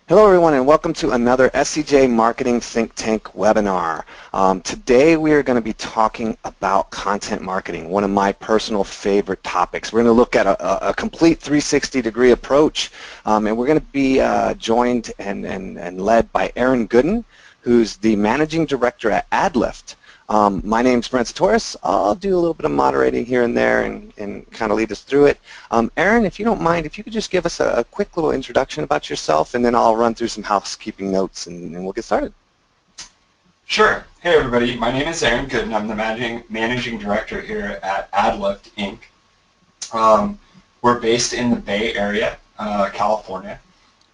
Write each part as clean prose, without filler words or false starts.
Hello everyone and welcome to another SEJ Marketing Think Tank webinar. Today we are going to be talking about content marketing, one of my personal favorite topics. We're going to look at a complete 360-degree approach, and we're going to be joined and led by Arron Goodin, who's the Managing Director at AdLift. My name's Brent Torres. I'll do a little bit of moderating here and there and kind of lead us through it. Arron, if you don't mind, if you could just give us a quick little introduction about yourself, and then I'll run through some housekeeping notes and we'll get started. Sure. Hey everybody, my name is Arron Goodin. I'm the Managing Director here at AdLift Inc. We're based in the Bay Area, California.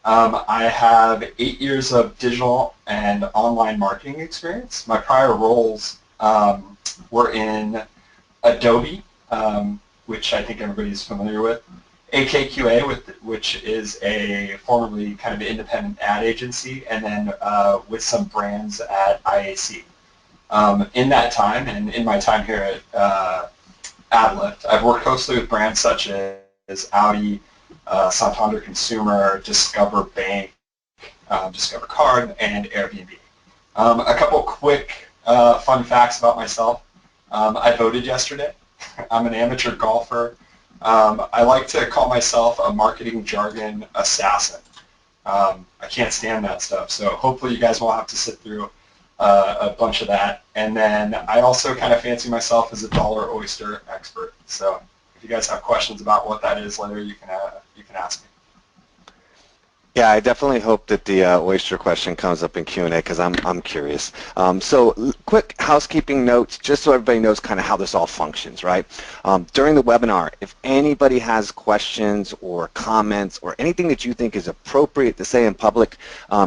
I have 8 years of digital and online marketing experience. My prior roles were in Adobe, which I think everybody is familiar with, AKQA, which is a formerly kind of independent ad agency, and then with some brands at IAC. In that time, and in my time here at AdLift, I've worked closely with brands such as Audi, Santander Consumer, Discover Bank, Discover Card, and Airbnb. A couple quick fun facts about myself. I voted yesterday. I'm an amateur golfer. I like to call myself a marketing jargon assassin. I can't stand that stuff, so hopefully you guys won't have to sit through a bunch of that. And then I also kind of fancy myself as a dollar oyster expert. So if you guys have questions about what that is later, you can ask me. Yeah, I definitely hope that the oyster question comes up in Q&A because I'm curious. So quick housekeeping notes, just so everybody knows kind of how this all functions, right? During the webinar, if anybody has questions or comments or anything that you think is appropriate to say in public,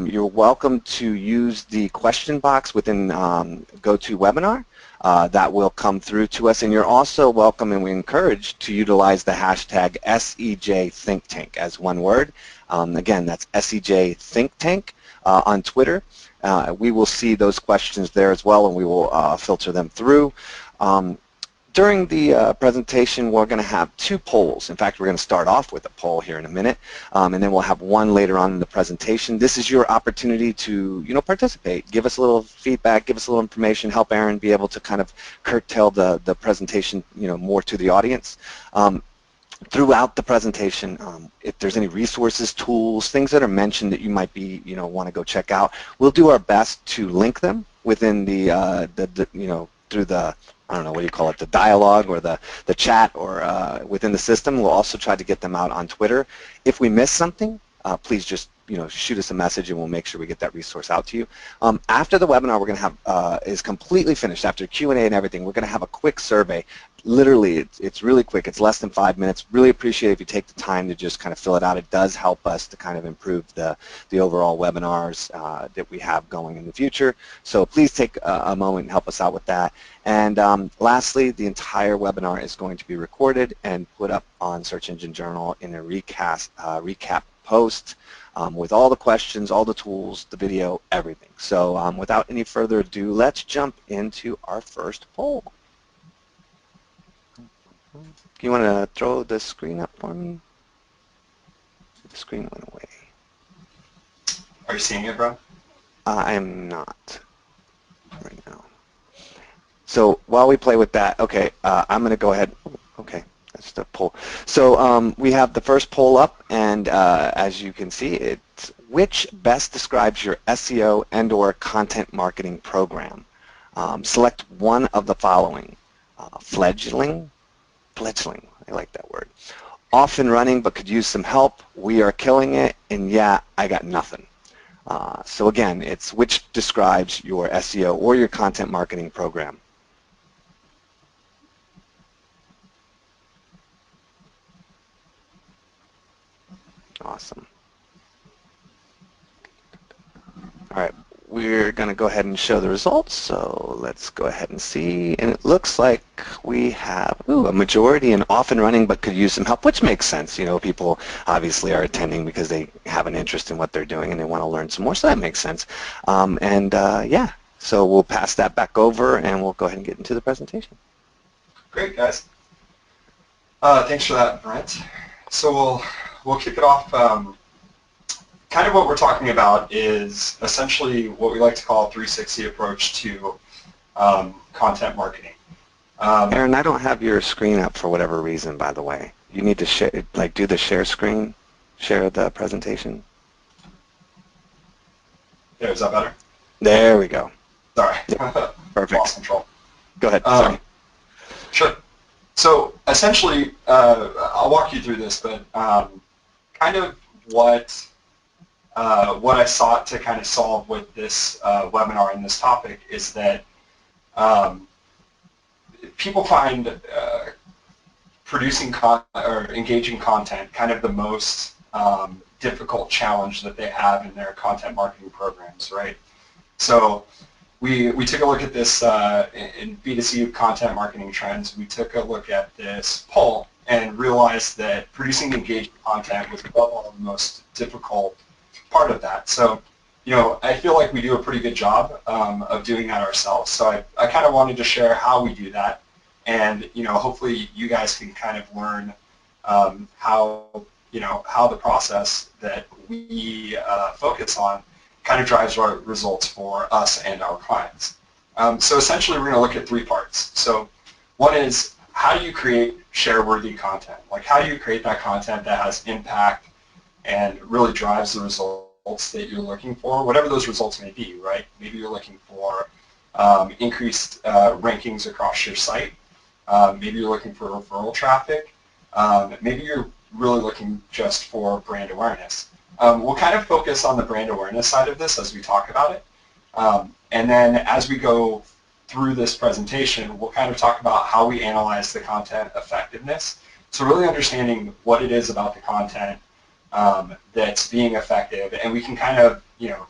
you're welcome to use the question box within GoToWebinar. That will come through to us, and you're also welcome, and we encourage to utilize the hashtag SEJ Think Tank as one word. Again, that's SEJ Think Tank on Twitter. We will see those questions there as well, and we will filter them through. During the presentation, we're going to have 2 polls. In fact, we're going to start off with a poll here in a minute, and then we'll have one later on in the presentation. This is your opportunity to, participate. Give us a little feedback, give us a little information, help Arron be able to kind of curtail the presentation, more to the audience. Throughout the presentation, if there's any resources, tools, things that are mentioned that you might be, want to go check out, we'll do our best to link them within the through the, I don't know, what do you call it, the dialogue or the chat or within the system. We'll also try to get them out on Twitter. If we miss something, please just shoot us a message and we'll make sure we get that resource out to you. After the webinar we're going to have is completely finished, after Q&A and everything, we're going to have a quick survey. Literally, it's really quick. It's less than 5 minutes. Really appreciate if you take the time to just kind of fill it out. It does help us to kind of improve the overall webinars that we have going in the future. So please take a moment and help us out with that. And lastly, the entire webinar is going to be recorded and put up on Search Engine Journal in a recap post with all the questions, all the tools, the video, everything. So without any further ado, let's jump into our first poll. You want to throw the screen up for me? The screen went away. Are you seeing it, bro? I am not right now. So while we play with that, okay, I'm going to go ahead. Okay, that's the poll. So we have the first poll up, and as you can see, it's which best describes your SEO and/or content marketing program. Select one of the following: fledgling, I like that word. Off and running, but could use some help. We are killing it, and yeah, I got nothing. So again, it's which describes your SEO or your content marketing program. Awesome. All right, we're going to go ahead and show the results. So let's go ahead and see. And it looks like we have a majority in off and running, but could use some help, which makes sense. People obviously are attending because they have an interest in what they're doing and they want to learn some more. So that makes sense. Yeah, so we'll pass that back over and we'll go ahead and get into the presentation. Great, guys. Thanks for that, Brent. So we'll kick it off kind kind of what we're talking about is essentially what we like to call a 360 approach to content marketing. Arron, I don't have your screen up for whatever reason, by the way. You need to share, like, do the share screen, share the presentation. Yeah, is that better? There we go. Sorry. Yeah, perfect. Lost control. Go ahead. Sorry. Sure. So essentially, I'll walk you through this, but kind of what I sought to kind of solve with this webinar and this topic is that people find producing or engaging content kind of the most difficult challenge that they have in their content marketing programs, right? So we took a look at this in B2C content marketing trends. We took a look at this poll and realized that producing engaging content was above all the most difficult part of that. So, you know, I feel like we do a pretty good job of doing that ourselves. So I kind of wanted to share how we do that. And, you know, hopefully you guys can kind of learn how the process that we focus on kind of drives our results for us and our clients. So essentially we're going to look at three parts. So one is, how do you create share-worthy content? Like, how do you create that content that has impact and really drives the results that you're looking for, whatever those results may be, right? Maybe you're looking for increased rankings across your site. Maybe you're looking for referral traffic. Maybe you're really looking just for brand awareness. We'll kind of focus on the brand awareness side of this as we talk about it. And then as we go through this presentation, we'll kind of talk about how we analyze the content effectiveness. So really understanding what it is about the content that's being effective, and we can kind of, you know,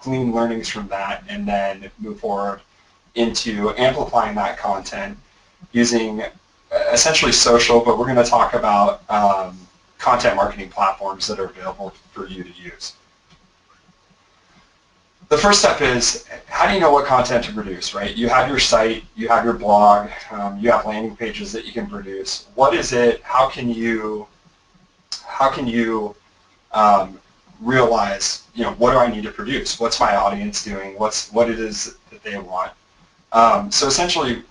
glean learnings from that and then move forward into amplifying that content using essentially social, but we're going to talk about content marketing platforms that are available for you to use. The first step is, how do you know what content to produce, right? You have your site, you have your blog, you have landing pages that you can produce. What is it? How can you realize, you know, what do I need to produce? What's my audience doing? What it is that they want? So essentially,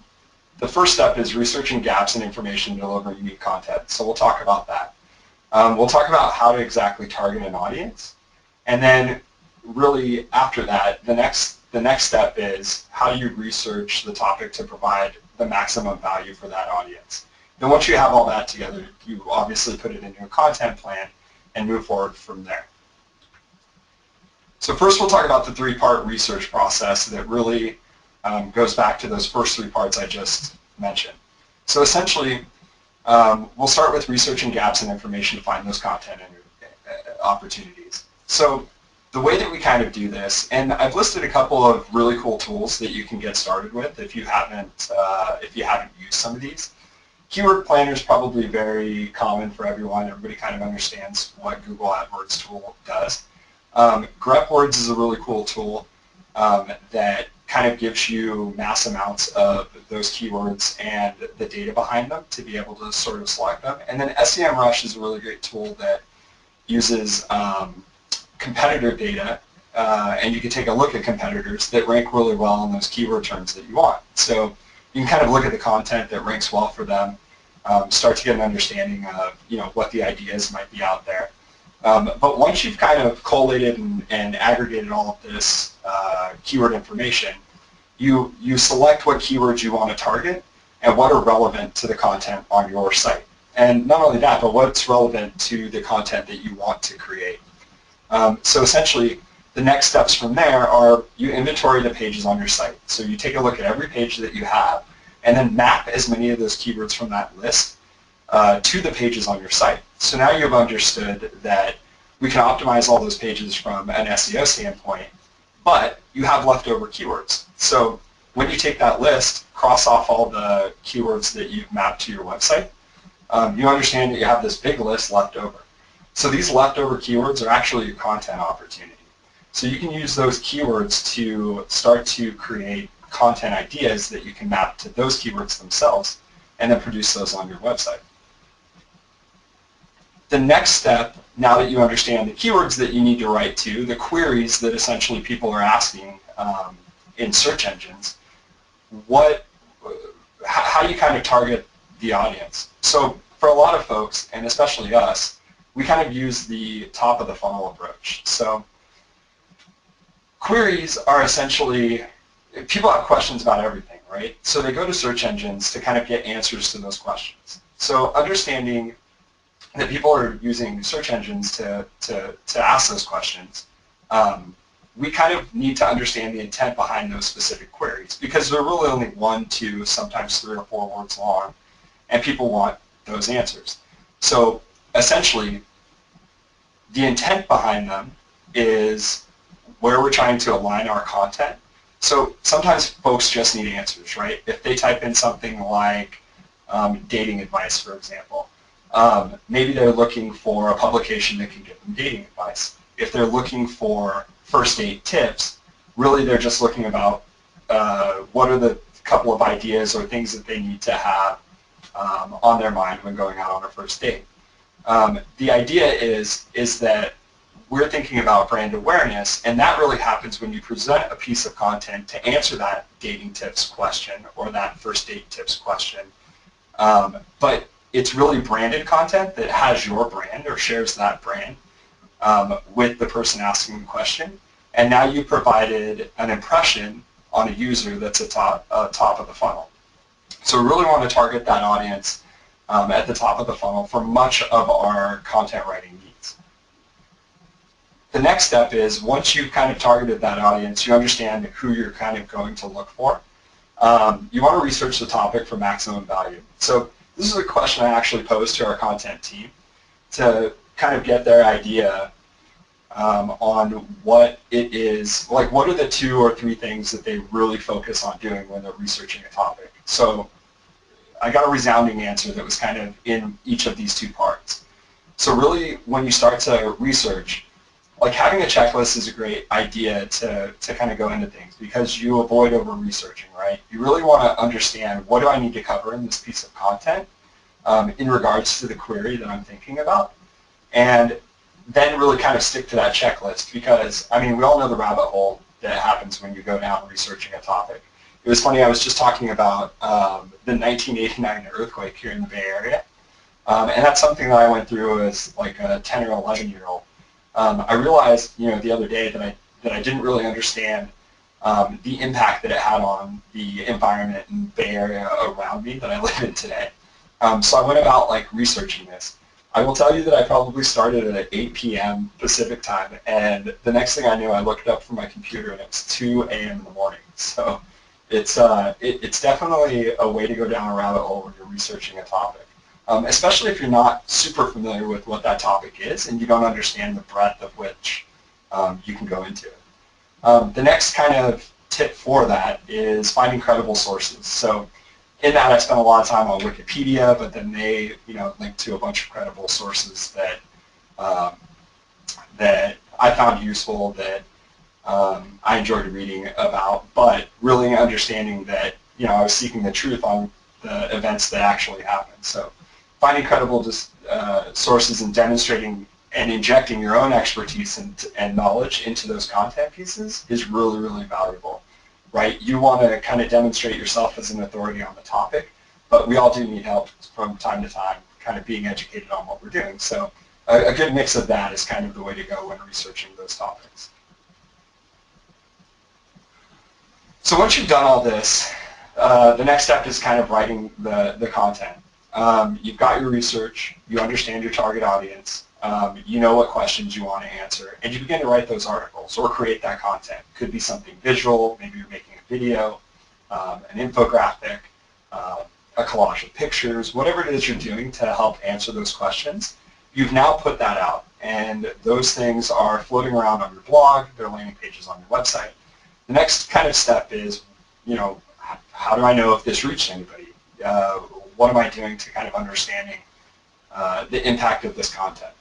the first step is researching gaps in information to deliver unique content. So we'll talk about that. We'll talk about how to exactly target an audience, and then really after that, the next step is, how do you research the topic to provide the maximum value for that audience? Then once you have all that together, you obviously put it into a content plan and move forward from there. So first we'll talk about the three-part research process that really goes back to those first three parts I just mentioned. So essentially, we'll start with researching gaps in information to find those content opportunities. So the way that we kind of do this, and I've listed a couple of really cool tools that you can get started with if you haven't used some of these. Keyword Planner is probably very common for everyone. Everybody kind of understands what Google AdWords tool does. GrepWords is a really cool tool that kind of gives you mass amounts of those keywords and the data behind them to be able to sort of select them. And then SEMrush is a really great tool that uses competitor data, and you can take a look at competitors that rank really well on those keyword terms that you want. So you can kind of look at the content that ranks well for them, start to get an understanding of, you know, what the ideas might be out there. But once you've kind of collated and aggregated all of this keyword information, you select what keywords you want to target and what are relevant to the content on your site. And not only that, but what's relevant to the content that you want to create. So essentially, the next steps from there are you inventory the pages on your site. So you take a look at every page that you have and then map as many of those keywords from that list to the pages on your site. So now you've understood that we can optimize all those pages from an SEO standpoint, but you have leftover keywords. So when you take that list, cross off all the keywords that you've mapped to your website, you understand that you have this big list left over. So these leftover keywords are actually your content opportunity. So you can use those keywords to start to create content ideas that you can map to those keywords themselves and then produce those on your website. The next step, now that you understand the keywords that you need to write to, the queries that essentially people are asking in search engines, how you kind of target the audience. So for a lot of folks, and especially us, we kind of use the top of the funnel approach. So queries are essentially, people have questions about everything, right? So they go to search engines to kind of get answers to those questions. So understanding that people are using search engines to ask those questions, we kind of need to understand the intent behind those specific queries, because they're really only 1, 2, sometimes 3 or 4 words long, and people want those answers. So essentially, the intent behind them is where we're trying to align our content. So sometimes folks just need answers, right? If they type in something like dating advice, for example, maybe they're looking for a publication that can give them dating advice. If they're looking for first date tips, really they're just looking about what are the couple of ideas or things that they need to have on their mind when going out on a first date. The idea is that we're thinking about brand awareness, and that really happens when you present a piece of content to answer that dating tips question or that first date tips question. But it's really branded content that has your brand or shares that brand with the person asking the question. And now you've provided an impression on a user that's top of the funnel. So we really want to target that audience at the top of the funnel for much of our content writing needs. The next step is, once you've kind of targeted that audience, you understand who you're kind of going to look for. You want to research the topic for maximum value. So this is a question I actually posed to our content team to kind of get their idea on what it is, like what are the 2 or 3 things that they really focus on doing when they're researching a topic. So I got a resounding answer that was kind of in each of these 2 parts. So really, when you start to research, like having a checklist is a great idea to kind of go into things, because you avoid over-researching, right? You really want to understand, what do I need to cover in this piece of content in regards to the query that I'm thinking about, and then really kind of stick to that checklist, because, I mean, we all know the rabbit hole that happens when you go down researching a topic. It was funny, I was just talking about the 1989 earthquake here in the Bay Area, and that's something that I went through as like a 10 or 11-year-old. I realized, the other day that I didn't really understand the impact that it had on the environment and Bay Area around me that I live in today. So I went about researching this. I will tell you that I probably started at 8 p.m. Pacific time, and the next thing I knew, I looked up from my computer and it was 2 a.m. in the morning. So it's definitely a way to go down a rabbit hole when you're researching a topic. Especially if you're not super familiar with what that topic is and you don't understand the breadth of which you can go into it. The next kind of tip for that is finding credible sources. So in that, I spent a lot of time on Wikipedia, but then they link to a bunch of credible sources that that I found useful, that I enjoyed reading about, but really understanding that I was seeking the truth on the events that actually happened. So finding credible sources and demonstrating and injecting your own expertise and knowledge into those content pieces is really, really valuable, right? You want to kind of demonstrate yourself as an authority on the topic, but we all do need help from time to time kind of being educated on what we're doing. So a good mix of that is kind of the way to go when researching those topics. So once you've done all this, the next step is kind of writing the content. You've got your research, you understand your target audience, you know what questions you want to answer, and you begin to write those articles or create that content. Could be something visual, maybe you're making a video, an infographic, a collage of pictures, whatever it is you're doing to help answer those questions. You've now put that out, and those things are floating around on your blog, they're landing pages on your website. The next kind of step is, how do I know if this reached anybody? What am I doing to kind of understanding the impact of this content?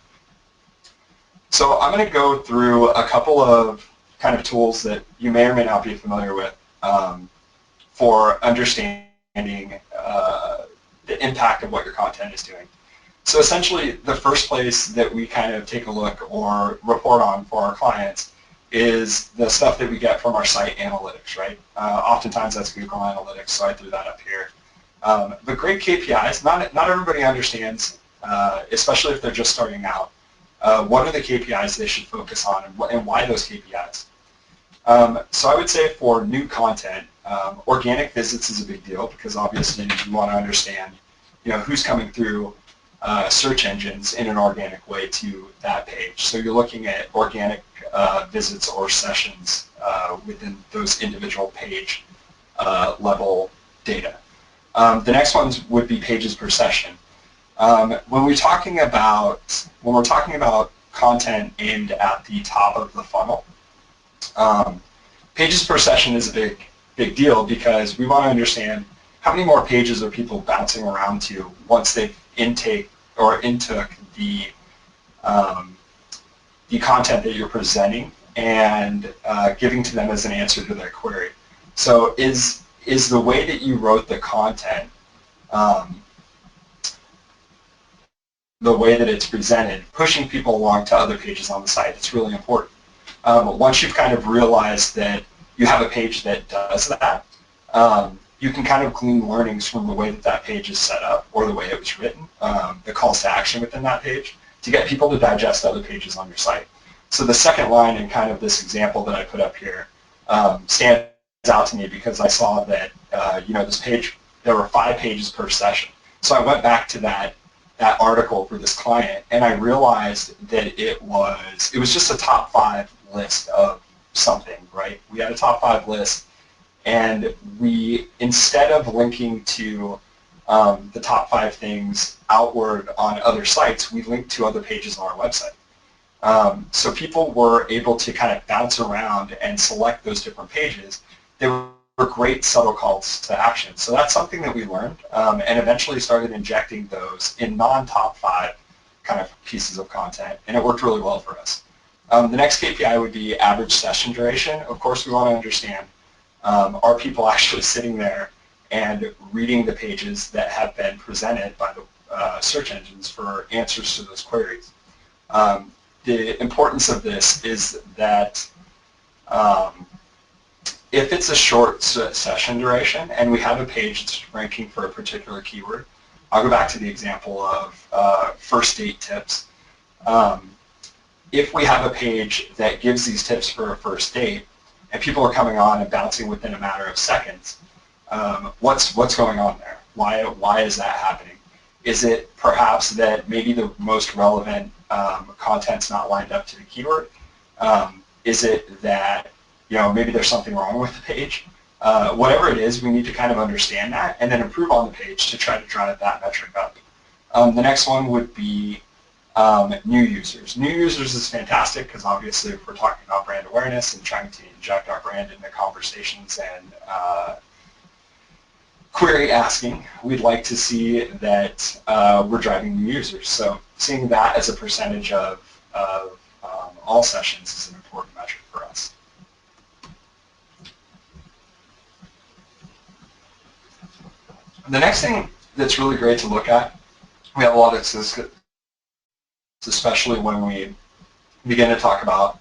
So I'm going to go through a couple of kind of tools that you may or may not be familiar with for understanding the impact of what your content is doing. So essentially, the first place that we kind of take a look or report on for our clients is the stuff that we get from our site analytics, right? Oftentimes that's Google Analytics, so I threw that up here. But great KPIs, not everybody understands, especially if they're just starting out, what are the KPIs they should focus on and why those KPIs. So I would say for new content, organic visits is a big deal because obviously you want to understand, who's coming through search engines in an organic way to that page. So you're looking at organic visits or sessions within those individual page level data. The next ones would be pages per session. When we're talking about content aimed at the top of the funnel, pages per session is a big deal because we want to understand how many more pages are people bouncing around to once they've intook the content that you're presenting and giving to them as an answer to their query. So is the way that you wrote the content, the way that it's presented, pushing people along to other pages on the site? It's really important. Once you've kind of realized that you have a page that does that, you can kind of glean learnings from the way that page is set up or the way it was written, the calls to action within that page, to get people to digest other pages on your site. So the second line in kind of this example that I put up here stands out to me because I saw that, this page, there were 5 pages per session. So I went back to that article for this client and I realized that it was just a top 5 list of something, right? We had a top 5 list. And we, instead of linking to the top 5 things outward on other sites, we linked to other pages on our website. So people were able to kind of bounce around and select those different pages. They were great subtle calls to action. So that's something that we learned and eventually started injecting those in non-top 5 kind of pieces of content, and it worked really well for us. The next KPI would be average session duration. Of course, we want to understand, are people actually sitting there and reading the pages that have been presented by the search engines for answers to those queries? The importance of this is that if it's a short session duration and we have a page that's ranking for a particular keyword, I'll go back to the example of first date tips. If we have a page that gives these tips for a first date, and people are coming on and bouncing within a matter of seconds, what's going on there? Why is that happening? Is it perhaps that maybe the most relevant content's not lined up to the keyword? Is it that maybe there's something wrong with the page? Whatever it is, we need to kind of understand that and then improve on the page to try to drive that metric up. The next one would be new users. New users is fantastic because obviously if we're talking about brand awareness and trying to inject our brand into conversations and query asking, we'd like to see that we're driving new users. So seeing that as a percentage of all sessions is an important metric for us. The next thing that's really great to look at, we have a lot of this, especially when we begin to talk about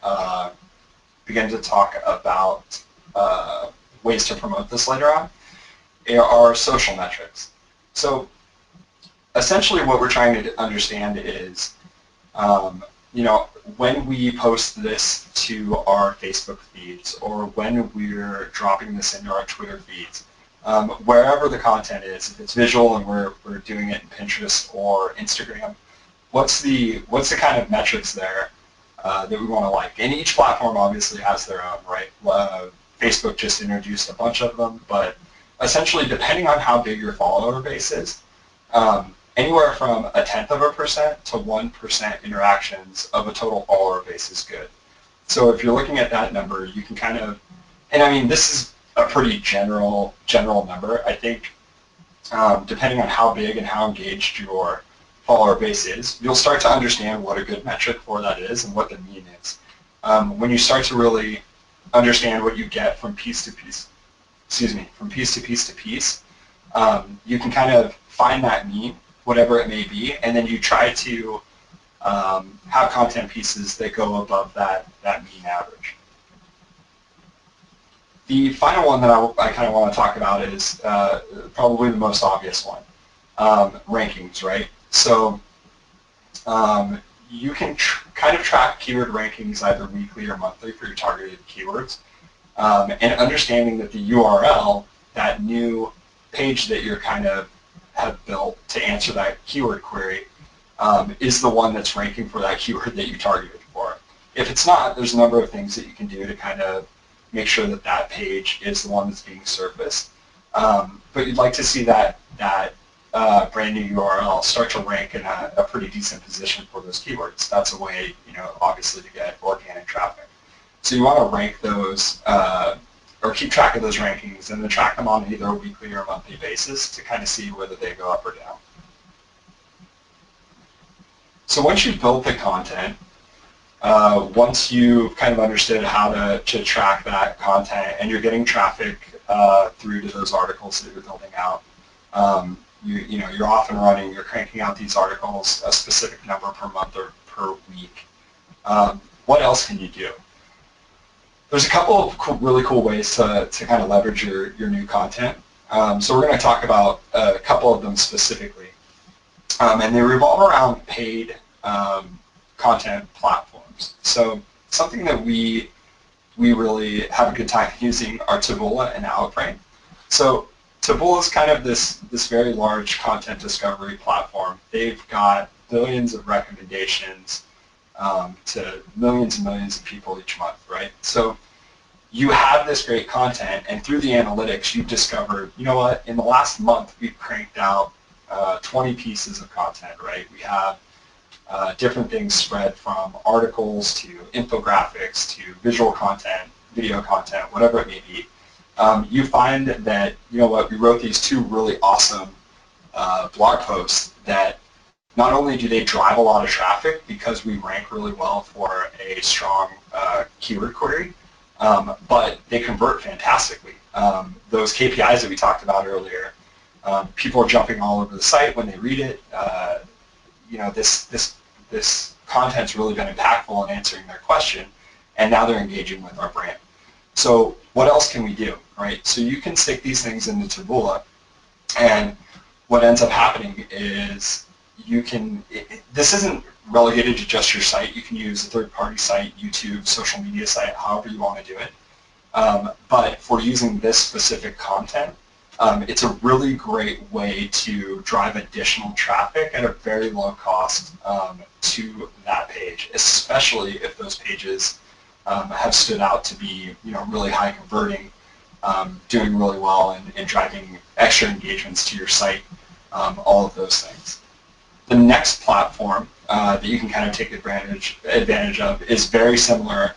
ways to promote this later on, are social metrics. So essentially what we're trying to understand is, when we post this to our Facebook feeds or when we're dropping this into our Twitter feeds, wherever the content is, if it's visual and we're doing it in Pinterest or Instagram, what's the kind of metrics there that we want to like? And each platform obviously has their own, right? Facebook just introduced a bunch of them, but essentially depending on how big your follower base is, anywhere from 0.1% to 1% interactions of a total follower base is good. So if you're looking at that number, you can kind of, and I mean this is a pretty general number. I think depending on how big and how engaged your follower base is, you'll start to understand what a good metric for that is and what the mean is. When you start to really understand what you get from piece to piece, you can kind of find that mean whatever it may be, and then you try to have content pieces that go above that mean average. The final one that I kind of want to talk about is probably the most obvious one, rankings, right? So you can kind of track keyword rankings either weekly or monthly for your targeted keywords, and understanding that the URL, that new page that you're kind of have built to answer that keyword query, is the one that's ranking for that keyword that you targeted for. If it's not, there's a number of things that you can do to kind of make sure that that page is the one that's being surfaced. But you'd like to see that brand new URL start to rank in a pretty decent position for those keywords. That's a way, obviously, to get organic traffic. So you want to rank those, or keep track of those rankings, and then track them on either a weekly or a monthly basis to kind of see whether they go up or down. So once you've built the content, once you've kind of understood how to track that content and you're getting traffic through to those articles that you're building out, you're off and running, you're cranking out these articles, a specific number per month or per week. What else can you do? There's a couple of really cool ways to kind of leverage your new content. So we're going to talk about a couple of them specifically. And they revolve around paid content platforms. So something that we really have a good time using are Tabula and Outbrain. So Tabula is kind of this very large content discovery platform. They've got billions of recommendations to millions and millions of people each month, right? So you have this great content, and through the analytics, you've discovered, you know what, in the last month, we've cranked out 20 pieces of content, right? We have different things spread from articles to infographics to visual content, video content, whatever it may be. You find that, you know what, we wrote these two really awesome blog posts that not only do they drive a lot of traffic because we rank really well for a strong keyword query, but they convert fantastically. Those KPIs that we talked about earlier, people are jumping all over the site when they read it. This content's really been impactful in answering their question, and now they're engaging with our brand. So what else can we do, right? So you can stick these things into Tabula, and what ends up happening is you can, this isn't relegated to just your site. You can use a third-party site, YouTube, social media site, however you want to do it. But for using this specific content, it's a really great way to drive additional traffic at a very low cost to that page, especially if those pages have stood out to be, really high converting, doing really well, and driving extra engagements to your site, all of those things. The next platform that you can kind of take advantage of is very similar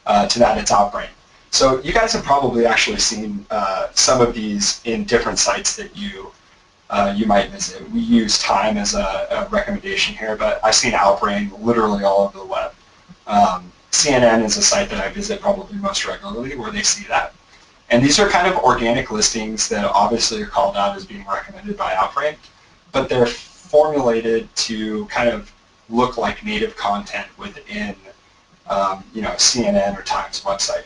to that. It's Outbrain. So you guys have probably actually seen some of these in different sites that you might visit. We use Time as a recommendation here, but I've seen Outbrain literally all over the web. CNN is a site that I visit probably most regularly where they see that. And these are kind of organic listings that obviously are called out as being recommended by Outbrain, but they're formulated to kind of look like native content within CNN or Time's website.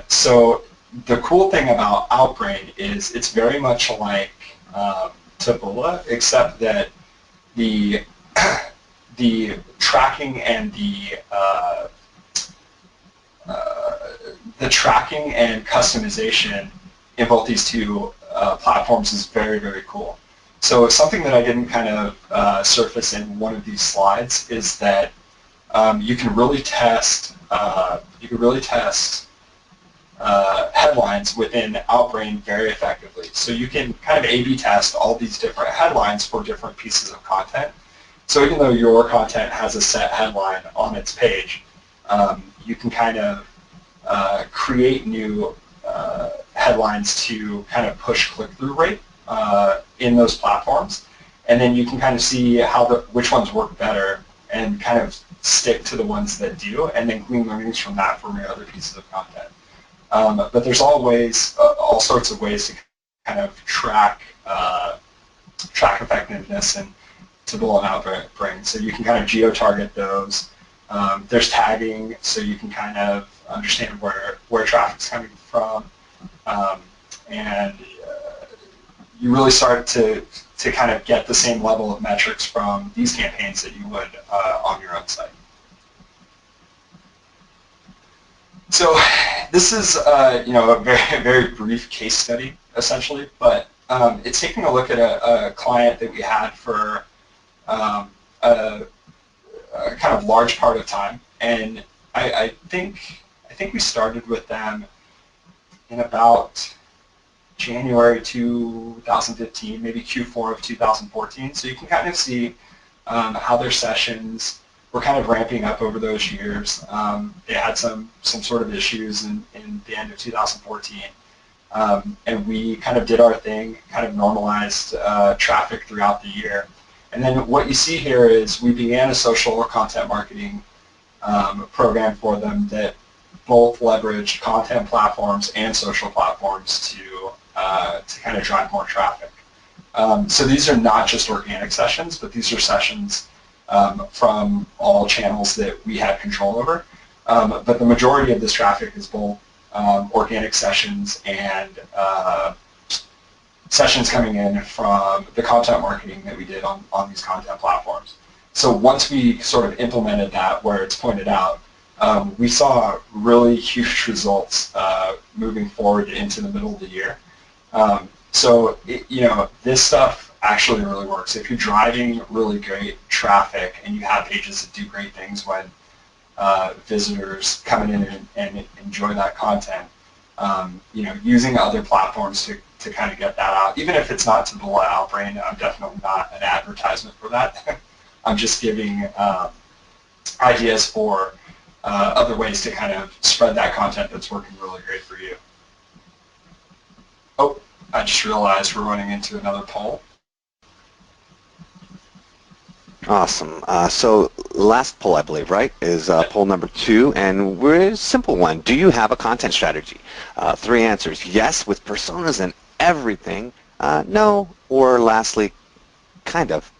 So the cool thing about Outbrain is it's very much like Tabula, except that the tracking and the tracking and customization in both these two platforms is very, very cool. So something that I didn't kind of surface in one of these slides is that you can really test headlines within Outbrain very effectively. So you can kind of A/B test all these different headlines for different pieces of content. So even though your content has a set headline on its page, you can kind of create new headlines to kind of push click-through rate in those platforms, and then you can kind of see which ones work better and kind of stick to the ones that do, and then glean learnings from that for your other pieces of content. But there's all sorts of ways to kind of track track effectiveness and Tabula and Outbrain. So you can kind of geo-target those. There's tagging, so you can kind of understand where traffic's coming from, and you really start to kind of get the same level of metrics from these campaigns that you would on your own site. So this is a very brief case study essentially, but it's taking a look at a client that we had for a kind of large part of time, and I think we started with them in about January 2015, maybe Q4 of 2014. So you can kind of see how their sessions were kind of ramping up over those years. They had some sort of issues in the end of 2014. And we kind of did our thing, kind of normalized traffic throughout the year. And then what you see here is we began a social or content marketing program for them that both leveraged content platforms and social platforms to kind of drive more traffic. So these are not just organic sessions, but these are sessions from all channels that we had control over. But the majority of this traffic is both organic sessions and sessions coming in from the content marketing that we did on these content platforms. So once we sort of implemented that where it's pointed out, we saw really huge results moving forward into the middle of the year. So this stuff actually really works. If you're driving really great traffic and you have pages that do great things when visitors come in and enjoy that content, using other platforms to kind of get that out, even if it's not Tabula Outbrain, I'm definitely not an advertisement for that. I'm just giving ideas for other ways to kind of spread that content that's working really great for you. Oh, I just realized we're running into another poll. Awesome. So last poll, I believe, right, is poll number 2, and we're a simple one. Do you have a content strategy? 3 answers: yes, with personas and everything; no, or lastly, kind of.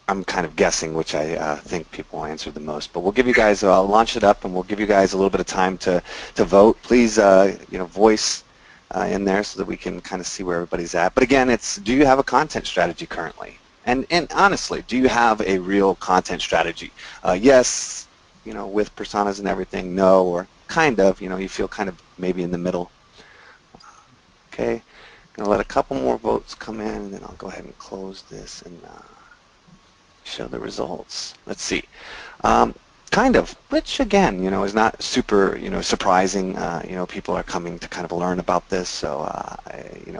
I'm kind of guessing which I think people answered the most, but we'll give you guys, launch it up, and we'll give you guys a little bit of time to vote. Please, voice in there so that we can kind of see where everybody's at. But again, it's, do you have a content strategy currently? And honestly, do you have a real content strategy? Yes, with personas and everything; no, or kind of, you feel kind of maybe in the middle. Okay, gonna let a couple more votes come in, and then I'll go ahead and close this and show the results. Let's see. Kind of, which again, is not super, surprising. People are coming to kind of learn about this, so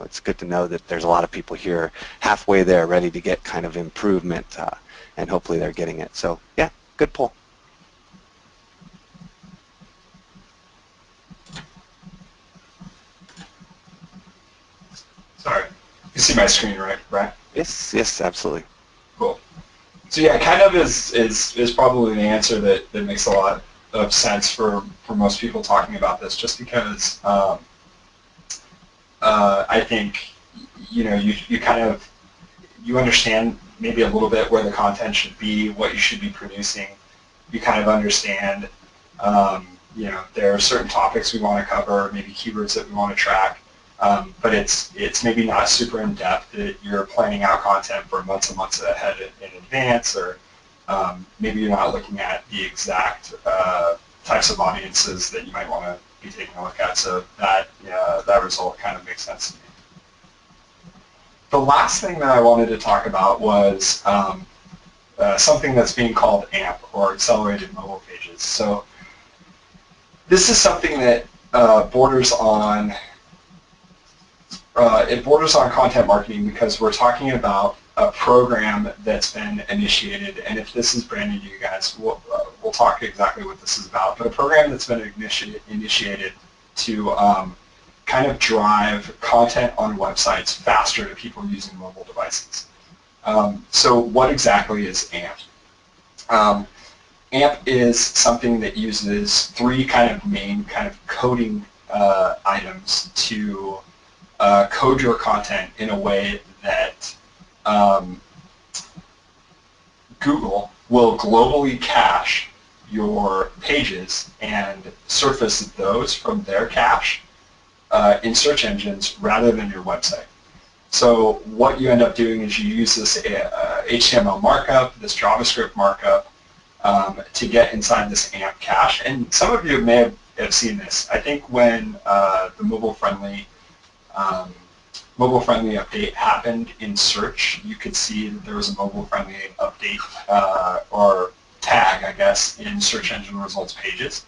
it's good to know that there's a lot of people here halfway there ready to get kind of improvement, and hopefully they're getting it. So yeah, good poll. Sorry, you see my screen, right? Yes, absolutely. Cool. So yeah, kind of is probably the answer that makes a lot of sense for most people talking about this, just because I think you kind of understand maybe a little bit where the content should be, what you should be producing. You kind of understand there are certain topics we want to cover, maybe keywords that we want to track. But it's maybe not super in depth that you're planning out content for months and months ahead in advance, or maybe you're not looking at the exact types of audiences that you might want to be taking a look at. So that result kind of makes sense to me. The last thing that I wanted to talk about was something that's being called AMP, or Accelerated Mobile Pages. So this is something that borders on content marketing, because we're talking about a program that's been initiated, and if this is brand new to you guys, we'll talk exactly what this is about, but a program that's been initiated to kind of drive content on websites faster to people using mobile devices. So what exactly is AMP? AMP is something that uses 3 kind of main kind of coding items to code your content in a way that um, Google will globally cache your pages and surface those from their cache in search engines rather than your website. So what you end up doing is you use this HTML markup, this JavaScript markup, to get inside this AMP cache. And some of you may have seen this. I think when the mobile-friendly update happened in search, you could see that there was a mobile-friendly update or tag, I guess, in search engine results pages.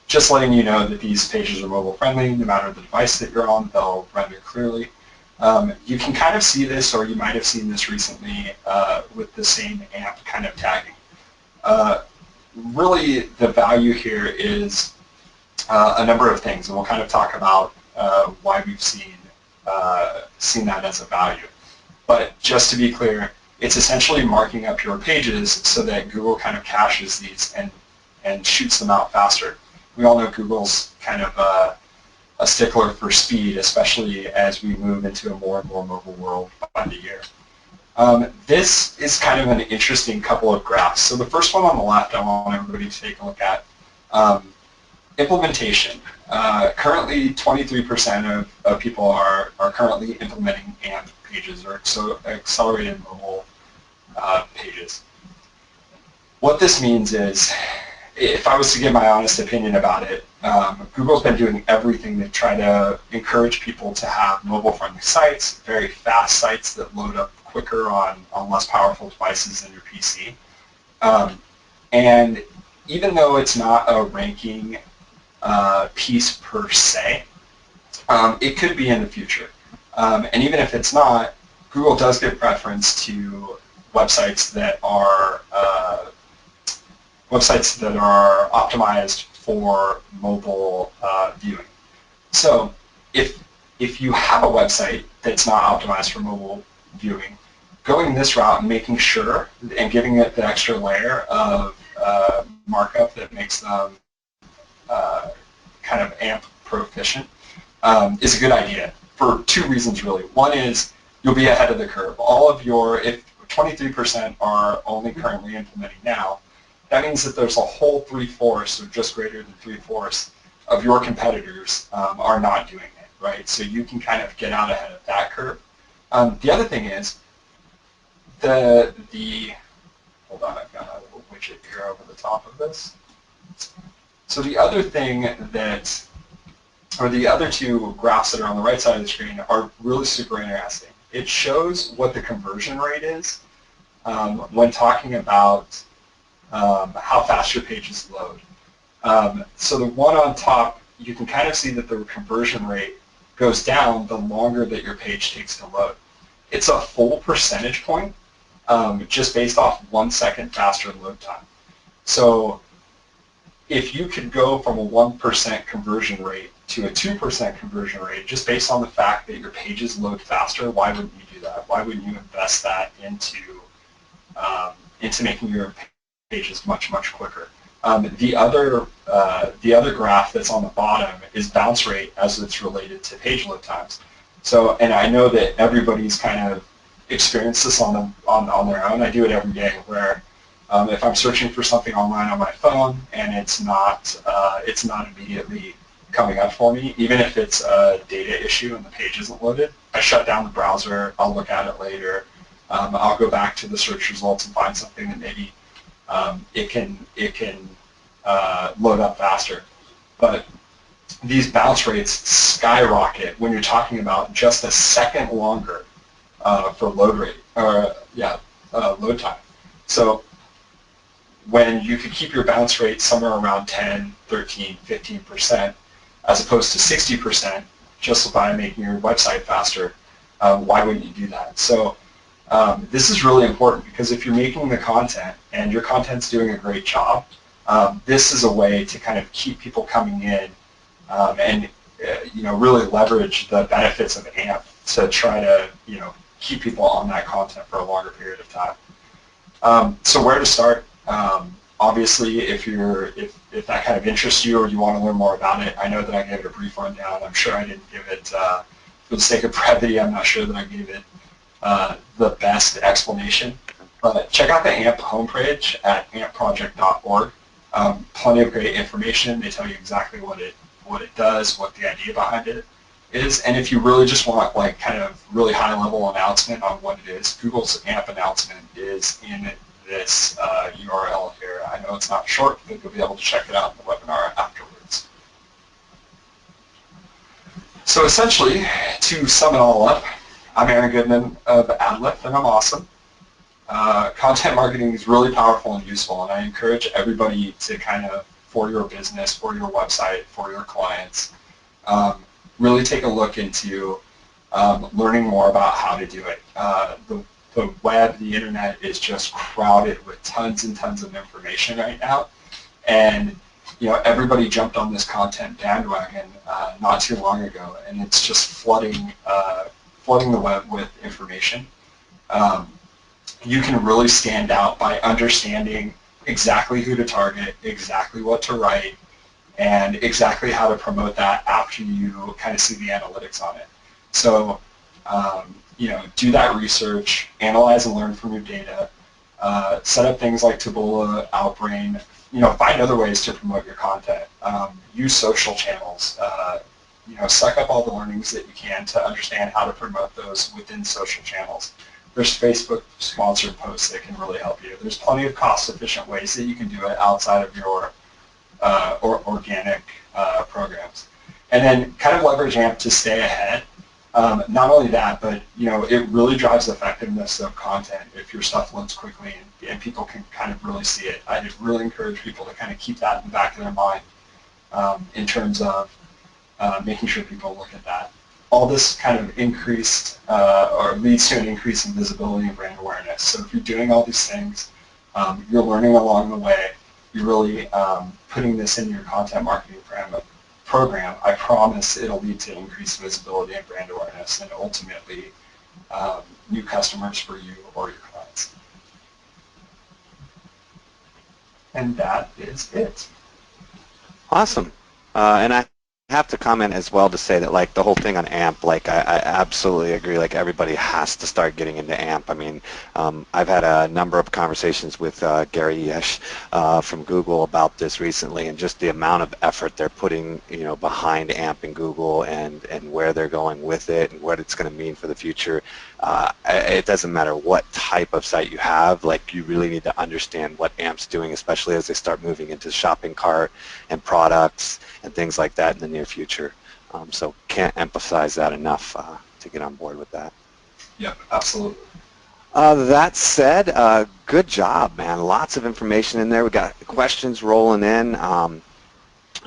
Just letting you know that these pages are mobile-friendly. No matter the device that you're on, they'll render clearly. You can kind of see this, or you might have seen this recently with the same AMP kind of tagging. Really, the value here is a number of things, and we'll kind of talk about why we've seen that as a value. But just to be clear, it's essentially marking up your pages so that Google kind of caches these and shoots them out faster. We all know Google's kind of a stickler for speed, especially as we move into a more and more mobile world by the year. This is kind of an interesting couple of graphs. So the first one on the left, I want everybody to take a look at. Implementation. Currently, 23% of people are currently implementing AMP pages, or accelerated mobile pages. What this means is, if I was to give my honest opinion about it, Google's been doing everything to try to encourage people to have mobile-friendly sites, very fast sites that load up quicker on less powerful devices than your PC. And even though it's not a ranking piece per se, it could be in the future. And even if it's not, Google does give preference to websites that are optimized for mobile viewing. So if you have a website that's not optimized for mobile viewing, going this route and making sure and giving it the extra layer of markup that makes them kind of AMP proficient is a good idea for two reasons really. One is you'll be ahead of the curve. If 23% are only currently implementing now, that means that there's a whole 3/4 or just greater than 3/4 of your competitors are not doing it, right? So you can kind of get out ahead of that curve. The other thing is hold on, I've got a little widget here over the top of this. So the other thing the other two graphs that are on the right side of the screen are really super interesting. It shows what the conversion rate is when talking about how fast your pages load. So the one on top, you can kind of see that the conversion rate goes down the longer that your page takes to load. It's a full percentage point just based off 1 second faster load time. So if you could go from a 1% conversion rate to a 2% conversion rate just based on the fact that your pages load faster, why wouldn't you do that? Why wouldn't you invest that into making your pages much, much quicker? The other graph that's on the bottom is bounce rate as it's related to page load times. So, and I know that everybody's kind of experienced this on their own. I do it every day where if I'm searching for something online on my phone and it's not immediately coming up for me, even if it's a data issue and the page isn't loaded, I shut down the browser, I'll look at it later, I'll go back to the search results and find something that maybe it can load up faster. But these bounce rates skyrocket when you're talking about just a second longer for load time. So when you could keep your bounce rate somewhere around 10, 13, 15%, as opposed to 60% just by making your website faster, why wouldn't you do that? So this is really important because if you're making the content and your content's doing a great job, this is a way to kind of keep people coming in and really leverage the benefits of AMP to try to keep people on that content for a longer period of time. So where to start? Obviously, if that kind of interests you or you want to learn more about it, I know that I gave it a brief rundown. I'm sure I didn't give it, for the sake of brevity, I'm not sure that I gave it the best explanation. But check out the AMP homepage at ampproject.org. Plenty of great information. They tell you exactly what it does, what the idea behind it is, and if you really just want like kind of really high level announcement on what it is, Google's AMP announcement is in this URL here. I know it's not short, but you'll be able to check it out in the webinar afterwards. So essentially, to sum it all up, I'm Arron Goodin of AdLift, and I'm awesome. Content marketing is really powerful and useful, and I encourage everybody to kind of, for your business, for your website, for your clients, really take a look into learning more about how to do it. The web, the internet is just crowded with tons and tons of information right now, and everybody jumped on this content bandwagon not too long ago, and it's just flooding the web with information. You can really stand out by understanding exactly who to target, exactly what to write, and exactly how to promote that after you kind of see the analytics on it. So, do that research, analyze and learn from your data, set up things like Tabula, Outbrain, find other ways to promote your content. Use social channels, suck up all the learnings that you can to understand how to promote those within social channels. There's Facebook sponsored posts that can really help you. There's plenty of cost-efficient ways that you can do it outside of your organic programs. And then kind of leverage AMP to stay ahead. Not only that, but it really drives the effectiveness of content if your stuff loads quickly and people can kind of really see it. I just really encourage people to kind of keep that in the back of their mind in terms of making sure people look at that. All this kind of increased or leads to an increase in visibility and brand awareness. So if you're doing all these things, you're learning along the way, you're really putting this in your content marketing program, I promise it'll lead to increased visibility and brand awareness and ultimately new customers for you or your clients. And that is it. Awesome. And I have to comment as well to say that like the whole thing on AMP, like I absolutely agree, like everybody has to start getting into AMP. I mean, I've had a number of conversations with Gary Yesh from Google about this recently, and just the amount of effort they're putting behind AMP in Google and where they're going with it and what it's going to mean for the future. It doesn't matter what type of site you have, like you really need to understand what AMP's doing, especially as they start moving into shopping cart and products and things like that in the near future. So can't emphasize that enough to get on board with that. Yep, absolutely. That said, good job, man. Lots of information in there. We got questions rolling in.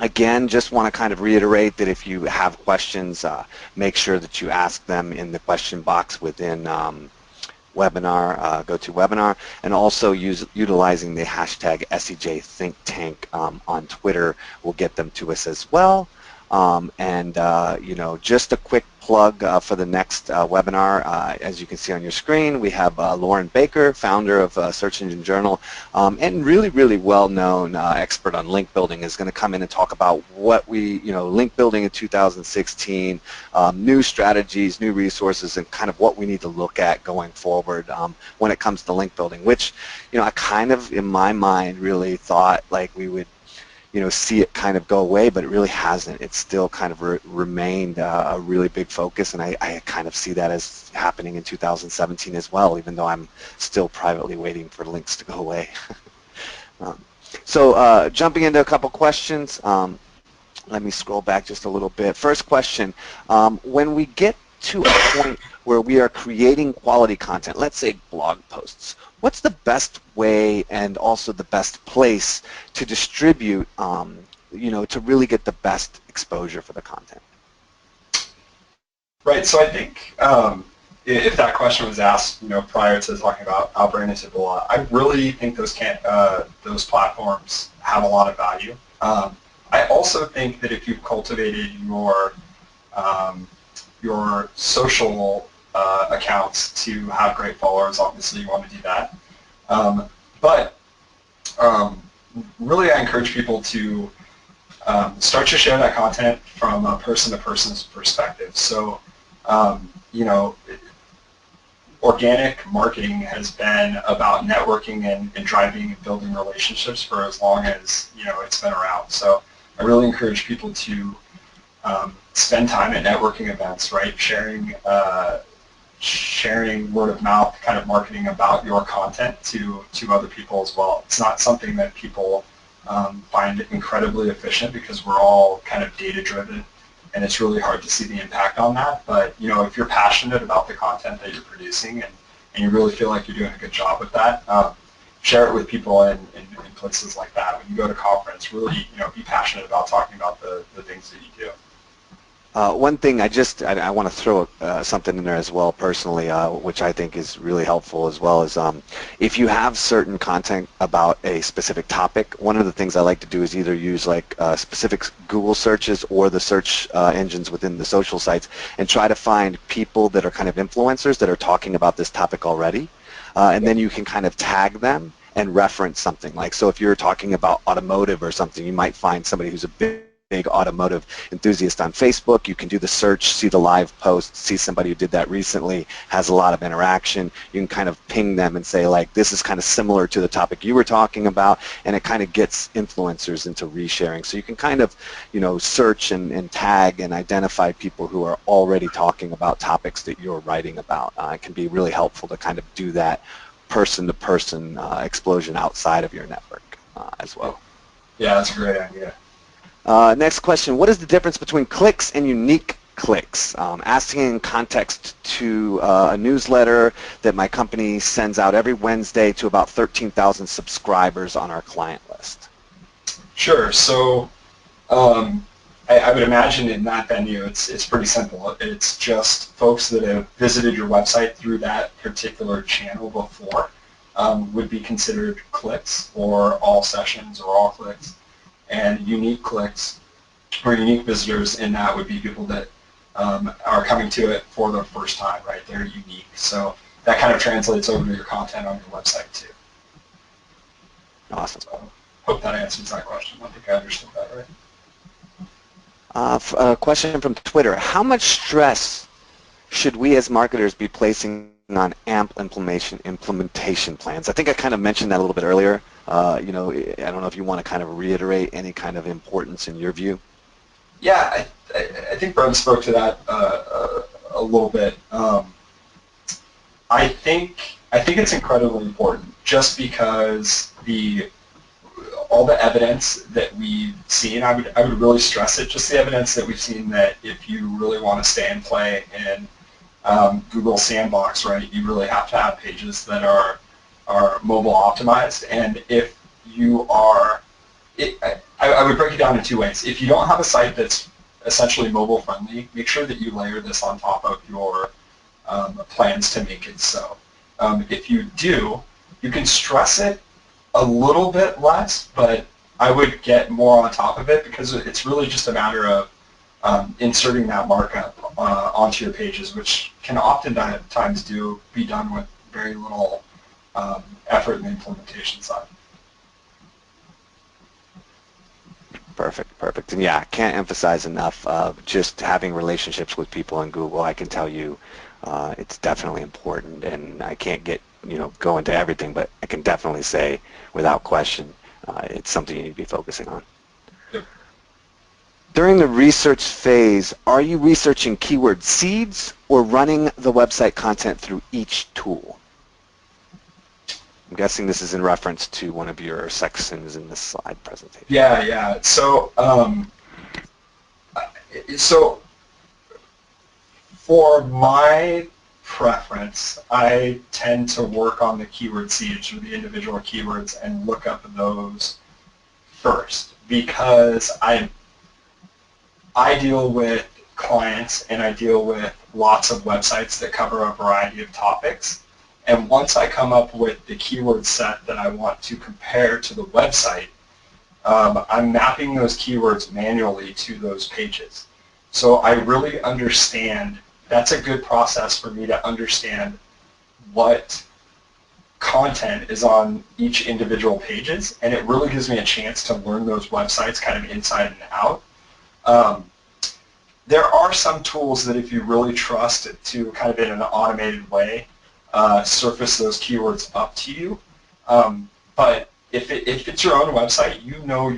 Again, just want to kind of reiterate that if you have questions, make sure that you ask them in the question box within webinar, GoToWebinar, and also utilizing the hashtag SEJ Think Tank on Twitter will get them to us as well. Just a quick plug for the next webinar. As you can see on your screen, we have Lauren Baker, founder of Search Engine Journal, and really well-known expert on link building, is going to come in and talk about what link building in 2016, new strategies, new resources, and kind of what we need to look at going forward when it comes to link building, which, I kind of, in my mind, really thought like we would see it kind of go away, but it really hasn't. It's still kind of remained a really big focus, and I kind of see that as happening in 2017 as well, even though I'm still privately waiting for links to go away. So jumping into a couple questions, let me scroll back just a little bit. First question, when we get to a point where we are creating quality content, let's say blog posts, what's the best way and also the best place to distribute, to really get the best exposure for the content? Right, so I think if that question was asked, prior to talking about Outbrain and Tabula, I really think those platforms have a lot of value. I also think that if you've cultivated your social accounts to have great followers, obviously you want to do that. But really I encourage people to start to share that content from a person-to-person's perspective. So, organic marketing has been about networking and driving and building relationships for as long as it's been around. So I really encourage people to spend time at networking events, right? Sharing word of mouth kind of marketing about your content to other people as well. It's not something that people find incredibly efficient because we're all kind of data driven, and it's really hard to see the impact on that. But if you're passionate about the content that you're producing and you really feel like you're doing a good job with that, share it with people in places like that. When you go to conference, really be passionate about talking about the things that you do. One thing I want to throw something in there as well personally, which I think is really helpful as well, is if you have certain content about a specific topic, one of the things I like to do is either use like specific Google searches or the search engines within the social sites and try to find people that are kind of influencers that are talking about this topic already, and then you can kind of tag them and reference something. Like, so if you're talking about automotive or something, you might find somebody who's a big automotive enthusiast on Facebook. You can do the search, see the live post, see somebody who did that recently, has a lot of interaction. You can kind of ping them and say, like, this is kind of similar to the topic you were talking about, and it kind of gets influencers into resharing. So you can kind of, search and tag and identify people who are already talking about topics that you're writing about. It can be really helpful to kind of do that person-to-person explosion outside of your network as well. Yeah, that's a great idea. Next question, what is the difference between clicks and unique clicks? Asking in context to a newsletter that my company sends out every Wednesday to about 13,000 subscribers on our client list. Sure. So I would imagine in that venue it's pretty simple. It's just folks that have visited your website through that particular channel before would be considered clicks, or all sessions or all clicks. And unique clicks or unique visitors in that would be people that are coming to it for the first time, right? They're unique. So that kind of translates over to your content on your website too. Awesome. So hope that answers that question. I think I understood that right. A question from Twitter. How much stress should we as marketers be placing on AMP implementation plans? I think I kind of mentioned that a little bit earlier. I don't know if you want to kind of reiterate any kind of importance in your view. Yeah, I think Brent spoke to that a little bit. I think it's incredibly important, just because all the evidence that we've seen, I would really stress it, just the evidence that we've seen that if you really want to stay and play in Google Sandbox, right, you really have to have pages that are mobile optimized. And if you are, I would break it down in two ways. If you don't have a site that's essentially mobile friendly, make sure that you layer this on top of your plans to make it so. If you do, you can stress it a little bit less, but I would get more on top of it, because it's really just a matter of inserting that markup onto your pages, which can oftentimes be done with very little effort in the implementation side. Perfect. And yeah, I can't emphasize enough just having relationships with people in Google. I can tell you it's definitely important, and I can't go into everything, but I can definitely say without question it's something you need to be focusing on. Yep. During the research phase, are you researching keyword seeds or running the website content through each tool? I'm guessing this is in reference to one of your sections in this slide presentation. Yeah. So for my preference, I tend to work on the keyword seeds, or the individual keywords, and look up those first, because I deal with clients and I deal with lots of websites that cover a variety of topics. And once I come up with the keyword set that I want to compare to the website, I'm mapping those keywords manually to those pages. So I really understand, that's a good process for me to understand what content is on each individual pages, and it really gives me a chance to learn those websites kind of inside and out. There are some tools that if you really trust to kind of in an automated way surface those keywords up to you. But if it's your own website, you know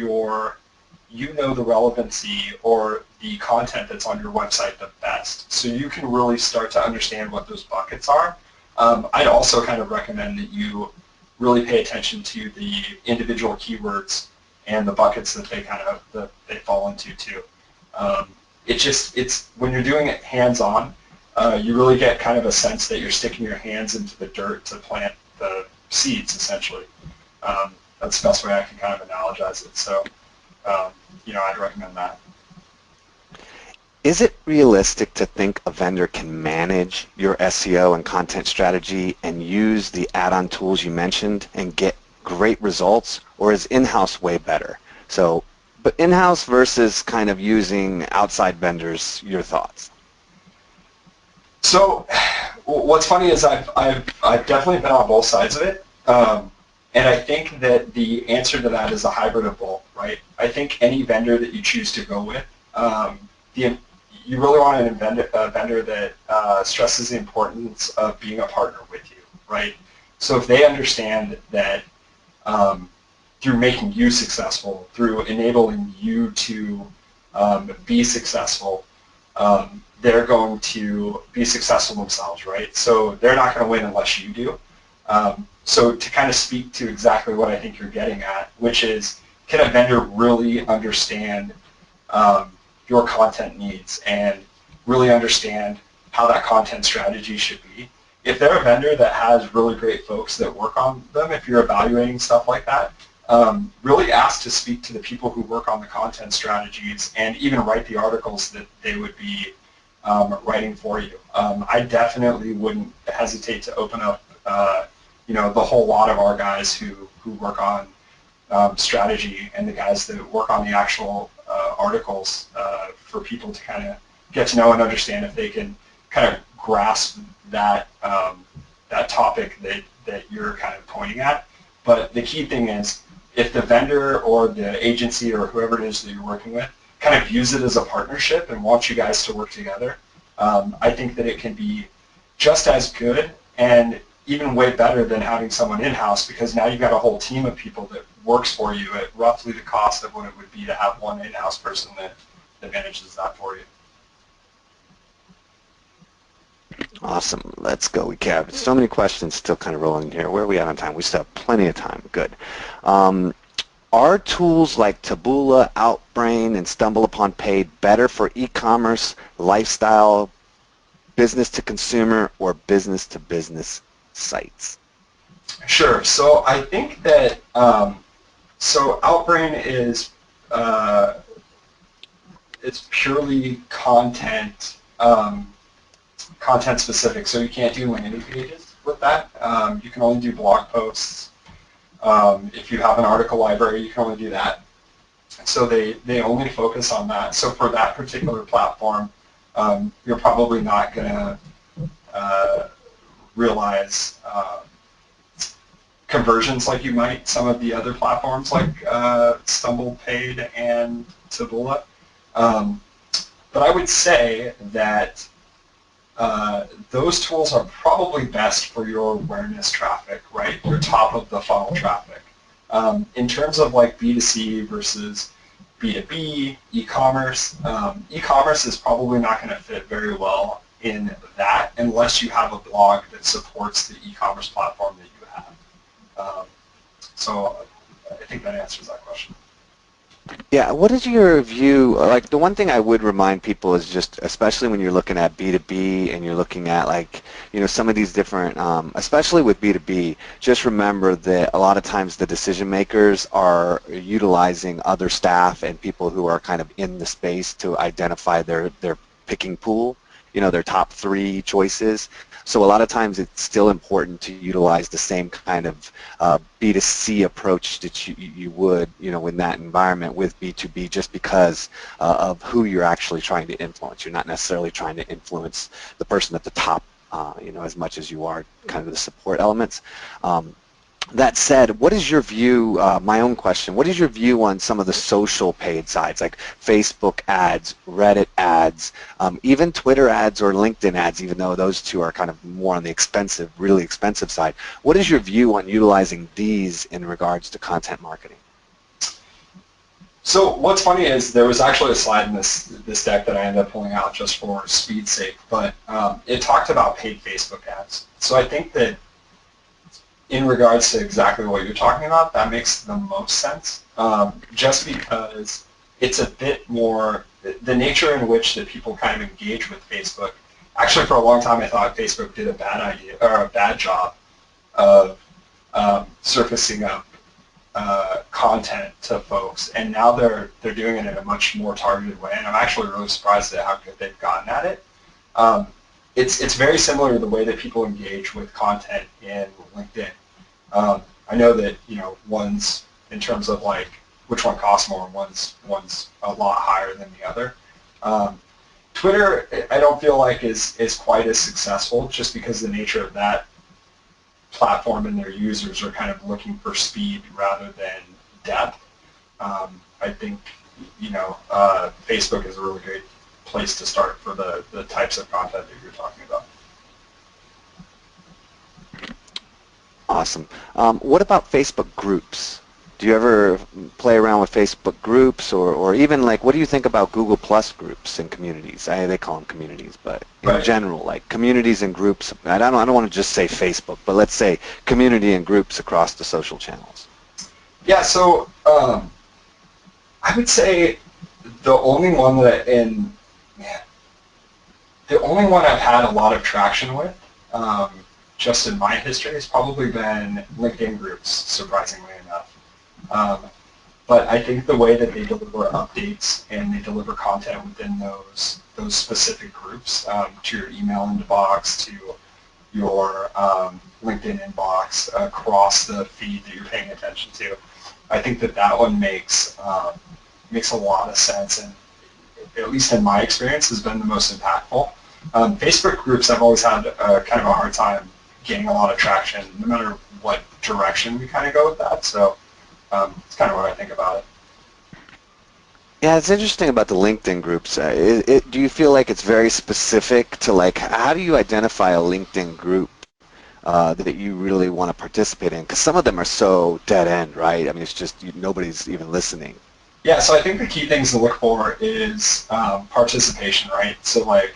the relevancy or the content that's on your website the best. So you can really start to understand what those buckets are. I'd also kind of recommend that you really pay attention to the individual keywords and the buckets that they fall into too. It's when you're doing it hands-on, you really get kind of a sense that you're sticking your hands into the dirt to plant the seeds, essentially. That's the best way I can kind of analogize it. So, I'd recommend that. Is it realistic to think a vendor can manage your SEO and content strategy and use the add-on tools you mentioned and get great results, or is in-house way better? So, but in-house versus kind of using outside vendors, your thoughts? So, what's funny is I've definitely been on both sides of it, and I think that the answer to that is a hybrid of both, right? I think any vendor that you choose to go with, you really want a vendor that stresses the importance of being a partner with you, right? So if they understand that through making you successful, through enabling you to be successful, they're going to be successful themselves, right? So they're not going to win unless you do. So to kind of speak to exactly what I think you're getting at, which is, can a vendor really understand your content needs and really understand how that content strategy should be? If they're a vendor that has really great folks that work on them, if you're evaluating stuff like that, really ask to speak to the people who work on the content strategies and even write the articles that they would be writing for you. I definitely wouldn't hesitate to open up, the whole lot of our guys who work on strategy and the guys that work on the actual articles for people to kind of get to know and understand if they can kind of grasp that that topic that you're kind of pointing at. But the key thing is, if the vendor or the agency or whoever it is that you're working with kind of views it as a partnership and wants you guys to work together, I think that it can be just as good and even way better than having someone in-house, because now you've got a whole team of people that works for you at roughly the cost of what it would be to have one in-house person that manages that for you. Awesome. Let's go. We have so many questions still kind of rolling here. Where are we at on time? We still have plenty of time. Good. Are tools like Tabula, Outbrain, and StumbleUpon Paid better for e-commerce, lifestyle, business-to-consumer, or business-to-business sites? Sure. So I think that Outbrain is it's purely content specific. So you can't do landing pages with that. You can only do blog posts. If you have an article library, you can only do that. So they only focus on that. So for that particular platform, you're probably not going to realize conversions like you might some of the other platforms like StumblePaid and Tabula. But I would say that those tools are probably best for your awareness traffic, right? Your top of the funnel traffic. In terms of like B2C versus B2B, e-commerce, e-commerce is probably not going to fit very well in that unless you have a blog that supports the e-commerce platform that you have. So I think that answers that question. Yeah, what is your view? Like, the one thing I would remind people is just, especially when you're looking at B2B and you're looking at, like, some of these different, especially with B2B, just remember that a lot of times the decision makers are utilizing other staff and people who are kind of in the space to identify their picking pool, their top 3 choices. So a lot of times it's still important to utilize the same kind of B2C approach that you would, in that environment with B2B, just because of who you're actually trying to influence. You're not necessarily trying to influence the person at the top, as much as you are kind of the support elements. That said, what is your view, my own question, what is your view on some of the social paid sites like Facebook ads, Reddit ads, even Twitter ads or LinkedIn ads, even though those two are kind of more on the expensive, really expensive side? What is your view on utilizing these in regards to content marketing? So what's funny is there was actually a slide in this deck that I ended up pulling out just for speed's sake, but it talked about paid Facebook ads. So I think that in regards to exactly what you're talking about, that makes the most sense, just because it's a bit more, the nature in which that people kind of engage with Facebook. Actually, for a long time, I thought Facebook did a bad job of surfacing up content to folks, and now they're doing it in a much more targeted way, and I'm actually really surprised at how good they've gotten at it. It's very similar to the way that people engage with content in LinkedIn. I know that one's in terms of like which one costs more, one's a lot higher than the other. Twitter, I don't feel like is quite as successful, just because the nature of that platform and their users are kind of looking for speed rather than depth. I think Facebook is a really great place to start for the types of content that you're talking about. Awesome. What about Facebook groups? Do you ever play around with Facebook groups, or even like, what do you think about Google Plus groups and communities? They call them communities, but in general, like communities and groups. I don't want to just say Facebook, but let's say community and groups across the social channels. Yeah. So I would say the only one I've had a lot of traction with, just in my history, has probably been LinkedIn groups, surprisingly enough. But I think the way that they deliver updates and they deliver content within those specific groups, to your email inbox, to your LinkedIn inbox, across the feed that you're paying attention to, I think that one makes a lot of sense, and at least in my experience, has been the most impactful. Facebook groups, I've always had kind of a hard time getting a lot of traction, no matter what direction we kind of go with that. So it's kind of what I think about it. Yeah, it's interesting about the LinkedIn groups. Do you feel like it's very specific to, like, how do you identify a LinkedIn group that you really want to participate in? Because some of them are so dead end, right? I mean, it's just nobody's even listening. Yeah, so I think the key things to look for is participation, right? So like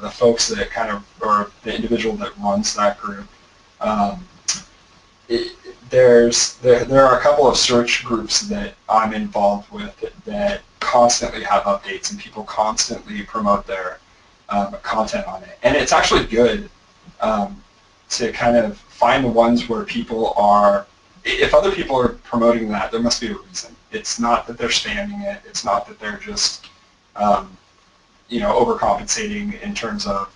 the folks that kind of, or the individual that runs that group, there are a couple of search groups that I'm involved with that constantly have updates, and people constantly promote their content on it. And it's actually good to kind of find the ones where people are, if other people are promoting that, there must be a reason. It's not that they're spamming it. It's not that they're just overcompensating in terms of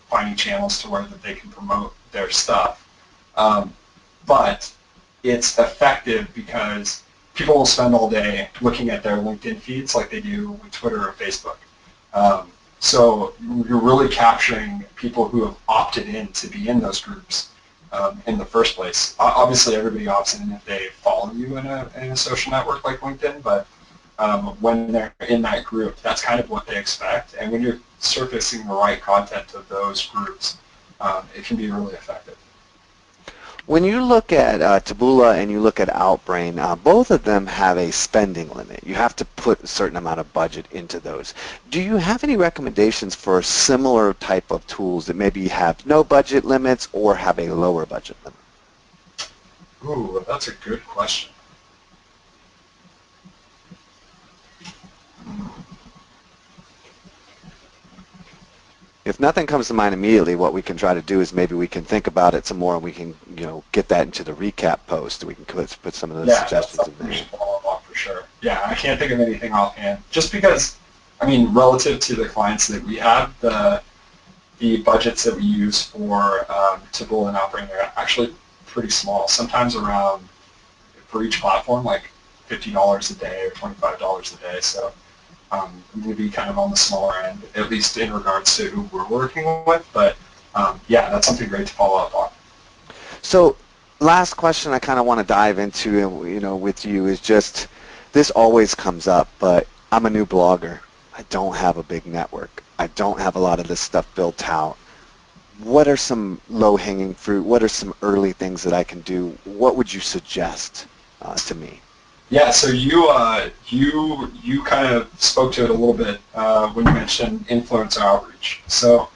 finding channels to where that they can promote their stuff. But it's effective because people will spend all day looking at their LinkedIn feeds like they do with Twitter or Facebook. So you're really capturing people who have opted in to be in those groups in the first place. Obviously, everybody opts in if they follow you in a social network like LinkedIn, but when they're in that group, that's kind of what they expect. And when you're surfacing the right content to those groups, it can be really effective. When you look at Tabula and you look at Outbrain, both of them have a spending limit. You have to put a certain amount of budget into those. Do you have any recommendations for similar type of tools that maybe have no budget limits or have a lower budget limit? Ooh, that's a good question. If nothing comes to mind immediately, what we can try to do is maybe we can think about it some more, and we can, get that into the recap post. We can put some of those suggestions in there. We should follow up on for sure. Yeah, I can't think of anything offhand. Just because, I mean, relative to the clients that we have, the budgets that we use for Tabula and Outbrain are actually pretty small. Sometimes around, for each platform, like $50 a day or $25 a day. So maybe kind of on the smaller end, at least in regards to who we're working with. But yeah, that's something great to follow up on. So last question I kind of want to dive into, with you is just, this always comes up, but I'm a new blogger. I don't have a big network. I don't have a lot of this stuff built out. What are some low-hanging fruit? What are some early things that I can do? What would you suggest to me? Yeah, so you kind of spoke to it a little bit when you mentioned influencer outreach. So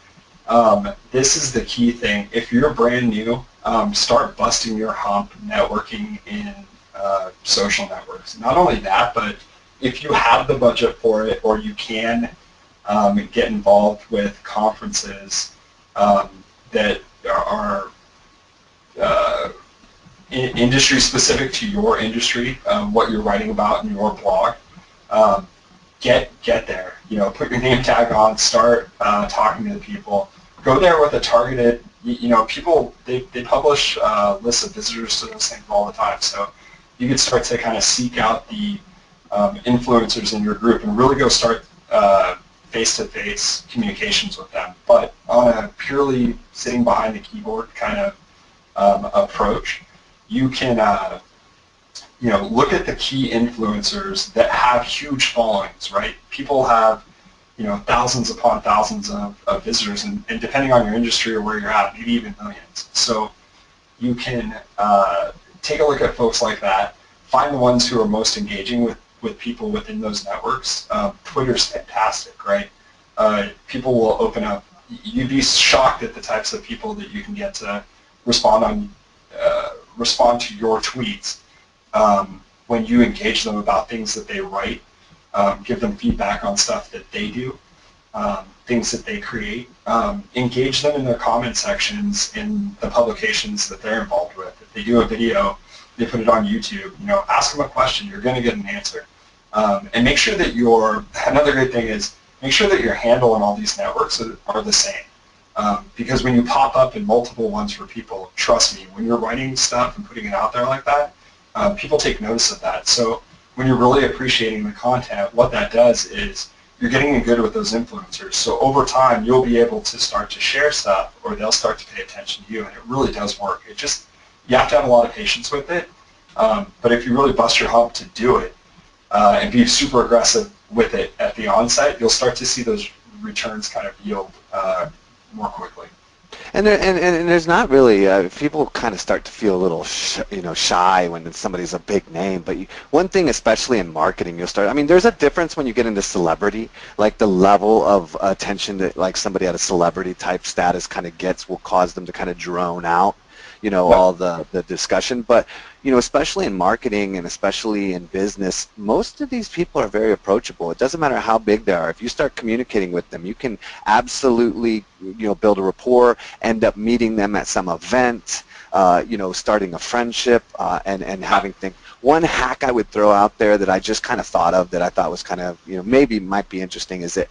this is the key thing. If you're brand new, start busting your hump networking in social networks. Not only that, but if you have the budget for it, or you can get involved with conferences that are industry specific to your industry, what you're writing about in your blog, get there. Put your name tag on, start talking to the people. Go there with a targeted, people, they publish lists of visitors to those things all the time. So you can start to kind of seek out the influencers in your group and really go start face-to-face communications with them. But on a purely sitting behind the keyboard kind of approach, you can look at the key influencers that have huge followings, right? People have thousands upon thousands of visitors, and depending on your industry or where you're at, maybe even millions. So you can take a look at folks like that, find the ones who are most engaging with people within those networks. Twitter's fantastic, right? People will open up. You'd be shocked at the types of people that you can get to respond to your tweets when you engage them about things that they write, give them feedback on stuff that they do, things that they create, engage them in their comment sections in the publications that they're involved with. If they do a video, they put it on YouTube, ask them a question, you're going to get an answer. And make sure that another great thing is, make sure that your handle in all these networks are the same. Because when you pop up in multiple ones for people, trust me, when you're writing stuff and putting it out there like that, people take notice of that. So when you're really appreciating the content, what that does is you're getting in good with those influencers. So over time, you'll be able to start to share stuff, or they'll start to pay attention to you, and it really does work. You have to have a lot of patience with it, but if you really bust your hump to do it and be super aggressive with it at the onset, you'll start to see those returns kind of yield more quickly. And there's not really, people kind of start to feel a little shy when somebody's a big name, but one thing, especially in marketing, there's a difference when you get into celebrity, like the level of attention that like somebody at a celebrity type status kind of gets will cause them to kind of drone out, all the discussion. But, especially in marketing and especially in business, most of these people are very approachable. It doesn't matter how big they are. If you start communicating with them, you can absolutely, build a rapport, end up meeting them at some event, starting a friendship, and having things. One hack I would throw out there that I just kind of thought of that I thought was kind of, maybe might be interesting is that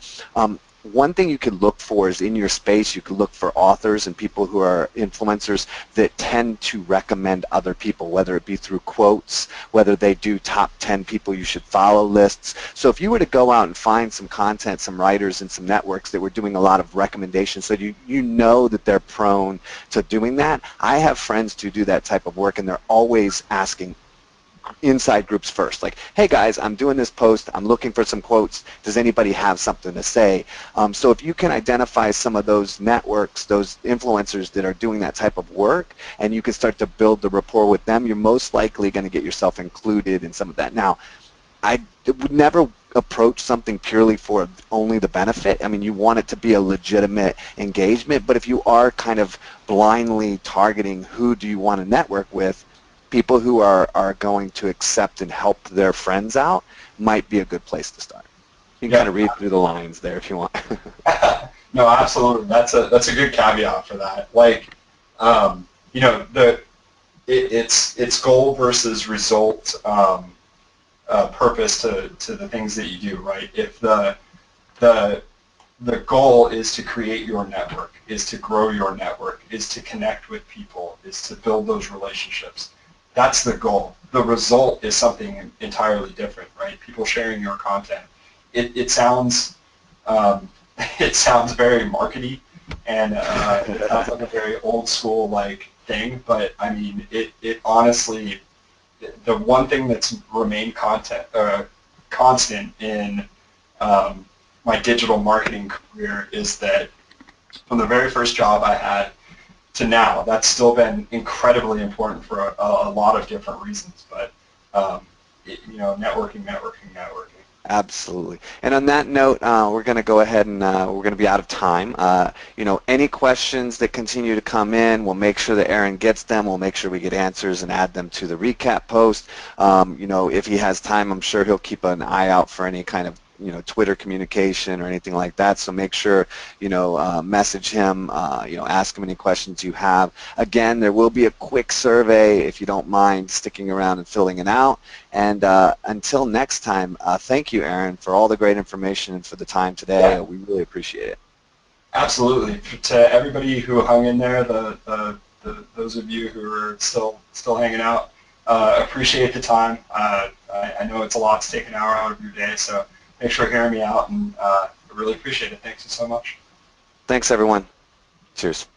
one thing you could look for is in your space, you could look for authors and people who are influencers that tend to recommend other people, whether it be through quotes, whether they do top 10 people you should follow lists. So if you were to go out and find some content, some writers and some networks that were doing a lot of recommendations, so you know that they're prone to doing that. I have friends who do that type of work, and they're always asking inside groups first, like, hey guys, I'm doing this post, I'm looking for some quotes, does anybody have something to say? So if you can identify some of those networks, those influencers that are doing that type of work, and you can start to build the rapport with them, you're most likely going to get yourself included in some of that. Now, I would never approach something purely for only the benefit. You want it to be a legitimate engagement, but if you are kind of blindly targeting who do you want to network with, people who are going to accept and help their friends out might be a good place to start. You can kind of read through the lines there if you want. No, absolutely. That's a good caveat for that. Like, it's goal versus result purpose to the things that you do, right? If the goal is to create your network, is to grow your network, is to connect with people, is to build those relationships. That's the goal. The result is something entirely different, right? People sharing your content. It sounds it sounds very markety, and it sounds like a very old school, like thing, but I mean, it honestly, the one thing that's remained constant in my digital marketing career is that from the very first job I had to now, that's still been incredibly important for a lot of different reasons. But networking, networking, networking. Absolutely. And on that note, we're going to go ahead and we're going to be out of time. Any questions that continue to come in, we'll make sure that Arron gets them. We'll make sure we get answers and add them to the recap post. If he has time, I'm sure he'll keep an eye out for any kind of Twitter communication or anything like that. So make sure, message him, ask him any questions you have. Again, there will be a quick survey if you don't mind sticking around and filling it out. And until next time, thank you, Arron, for all the great information and for the time today. Yeah. We really appreciate it. Absolutely. To everybody who hung in there, those of you who are still hanging out, appreciate the time. I know it's a lot to take an hour out of your day, so thanks for hearing me out, and I really appreciate it. Thanks so much. Thanks, everyone. Cheers.